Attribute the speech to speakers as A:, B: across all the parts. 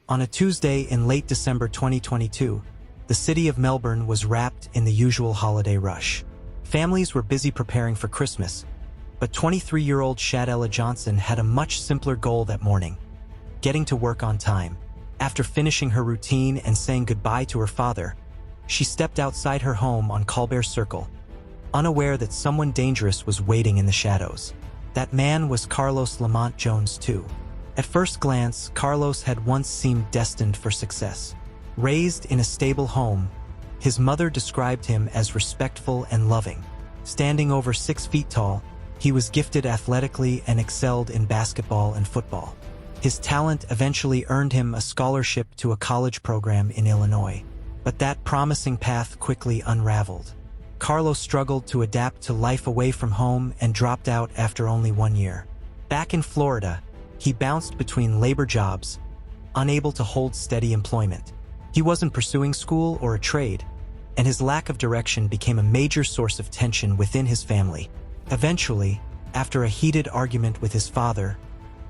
A: On a Tuesday in late December 2022, the city of Melbourne was wrapped in the usual holiday rush. Families were busy preparing for Christmas, but 23-year-old Sha'Dayla Johnson had a much simpler goal that morning: getting to work on time. After finishing her routine and saying goodbye to her father, she stepped outside her home on Colbert Circle, unaware that someone dangerous was waiting in the shadows. That man was Carlos Lamont Jones too. At first glance, Carlos had once seemed destined for success. Raised in a stable home, his mother described him as respectful and loving. Standing over 6 feet tall, he was gifted athletically and excelled in basketball and football. His talent eventually earned him a scholarship to a college program in Illinois. But that promising path quickly unraveled. Carlos struggled to adapt to life away from home and dropped out after only 1 year. Back in Florida, he bounced between labor jobs, unable to hold steady employment. He wasn't pursuing school or a trade, and his lack of direction became a major source of tension within his family. Eventually, after a heated argument with his father,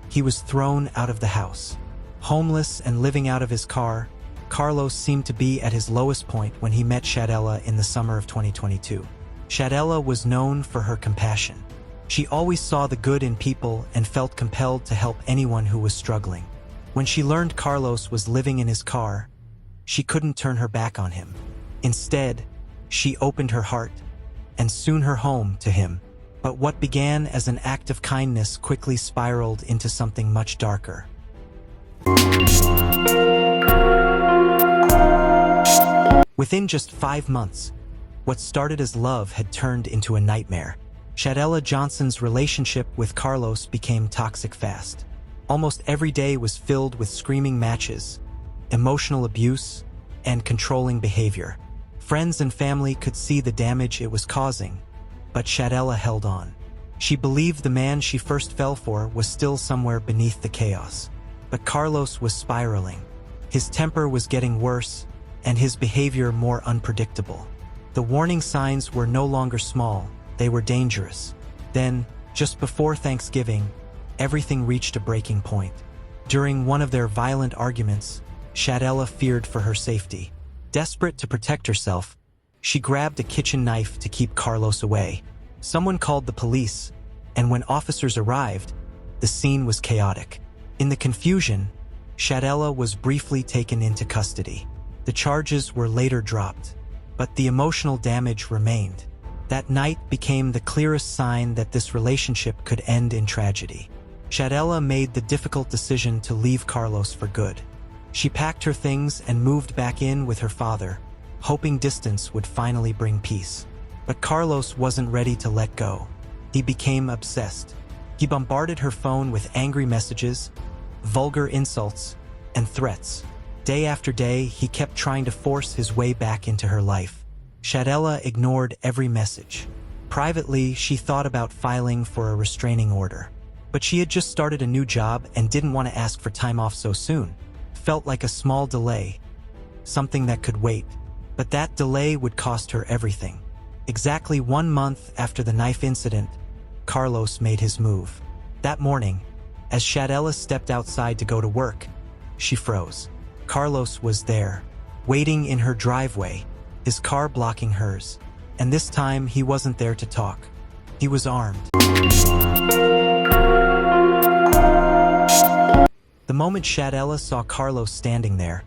A: he was thrown out of the house. Homeless and living out of his car, Carlos seemed to be at his lowest point when he met Sha'Dayla in the summer of 2022. Sha'Dayla was known for her compassion. She always saw the good in people and felt compelled to help anyone who was struggling. When she learned Carlos was living in his car, she couldn't turn her back on him. Instead, she opened her heart, and soon her home, to him. But what began as an act of kindness quickly spiraled into something much darker. Within just 5 months, what started as love had turned into a nightmare. Sha'Dayla Johnson's relationship with Carlos became toxic fast. Almost every day was filled with screaming matches, emotional abuse, and controlling behavior. Friends and family could see the damage it was causing, but Sha'Dayla held on. She believed the man she first fell for was still somewhere beneath the chaos. But Carlos was spiraling. His temper was getting worse, and his behavior more unpredictable. The warning signs were no longer small, they were dangerous. Then, just before Thanksgiving, everything reached a breaking point. During one of their violent arguments, Sha'Dayla feared for her safety. Desperate to protect herself, she grabbed a kitchen knife to keep Carlos away. Someone called the police, and when officers arrived, the scene was chaotic. In the confusion, Sha'Dayla was briefly taken into custody. The charges were later dropped, but the emotional damage remained. That night became the clearest sign that this relationship could end in tragedy. Sha'Dayla made the difficult decision to leave Carlos for good. She packed her things and moved back in with her father, hoping distance would finally bring peace. But Carlos wasn't ready to let go. He became obsessed. He bombarded her phone with angry messages, vulgar insults, and threats. Day after day, he kept trying to force his way back into her life. Sha'Dayla ignored every message. Privately, she thought about filing for a restraining order. But she had just started a new job and didn't want to ask for time off so soon. Felt like a small delay, something that could wait. But that delay would cost her everything. Exactly 1 month after the knife incident, Carlos made his move. That morning, as Sha'Dayla stepped outside to go to work, she froze. Carlos was there, waiting in her driveway, his car blocking hers. And this time, he wasn't there to talk. He was armed. The moment Sha'Dayla saw Carlos standing there,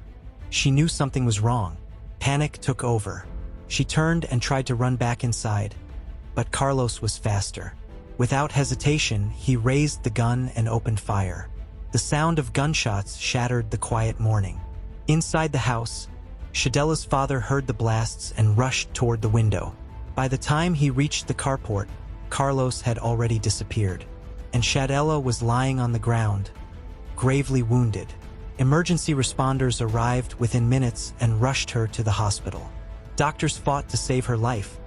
A: she knew something was wrong. Panic took over. She turned and tried to run back inside, but Carlos was faster. Without hesitation, he raised the gun and opened fire. The sound of gunshots shattered the quiet morning. Inside the house, Sha'Dayla's father heard the blasts and rushed toward the window. By the time he reached the carport, Carlos had already disappeared, and Sha'Dayla was lying on the ground, gravely wounded. Emergency responders arrived within minutes and rushed her to the hospital. Doctors fought to save her life,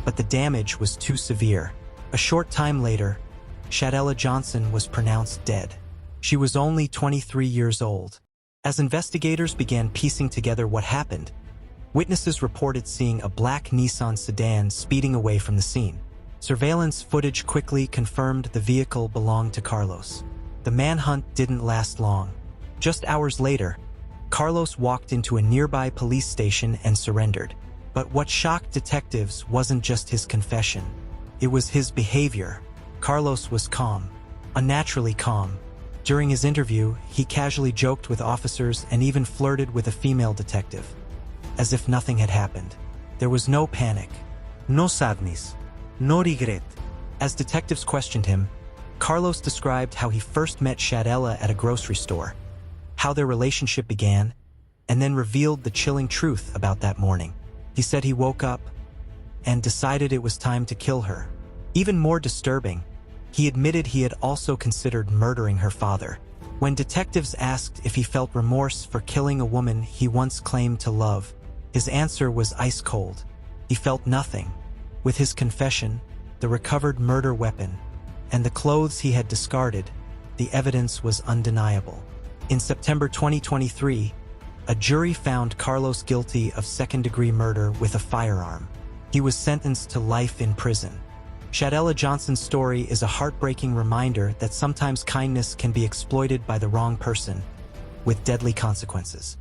A: but the damage was too severe. A short time later, Sha'Dayla Johnson was pronounced dead. She was only 23 years old. As investigators began piecing together what happened, witnesses reported seeing a black Nissan sedan speeding away from the scene. Surveillance footage quickly confirmed the vehicle belonged to Carlos. The manhunt didn't last long. Just hours later, Carlos walked into a nearby police station and surrendered. But what shocked detectives wasn't just his confession. It was his behavior. Carlos was calm, unnaturally calm. During his interview, he casually joked with officers and even flirted with a female detective, as if nothing had happened. There was no panic, no sadness, no regret. As detectives questioned him, Carlos described how he first met Sha'Dayla at a grocery store, how their relationship began, and then revealed the chilling truth about that morning. He said he woke up and decided it was time to kill her. Even more disturbing, he admitted he had also considered murdering her father. When detectives asked if he felt remorse for killing a woman he once claimed to love, his answer was ice cold. He felt nothing. With his confession, the recovered murder weapon, and the clothes he had discarded, the evidence was undeniable. In September 2023, a jury found Carlos guilty of second-degree murder with a firearm. He was sentenced to life in prison. Sha'Dayla Johnson's story is a heartbreaking reminder that sometimes kindness can be exploited by the wrong person, with deadly consequences.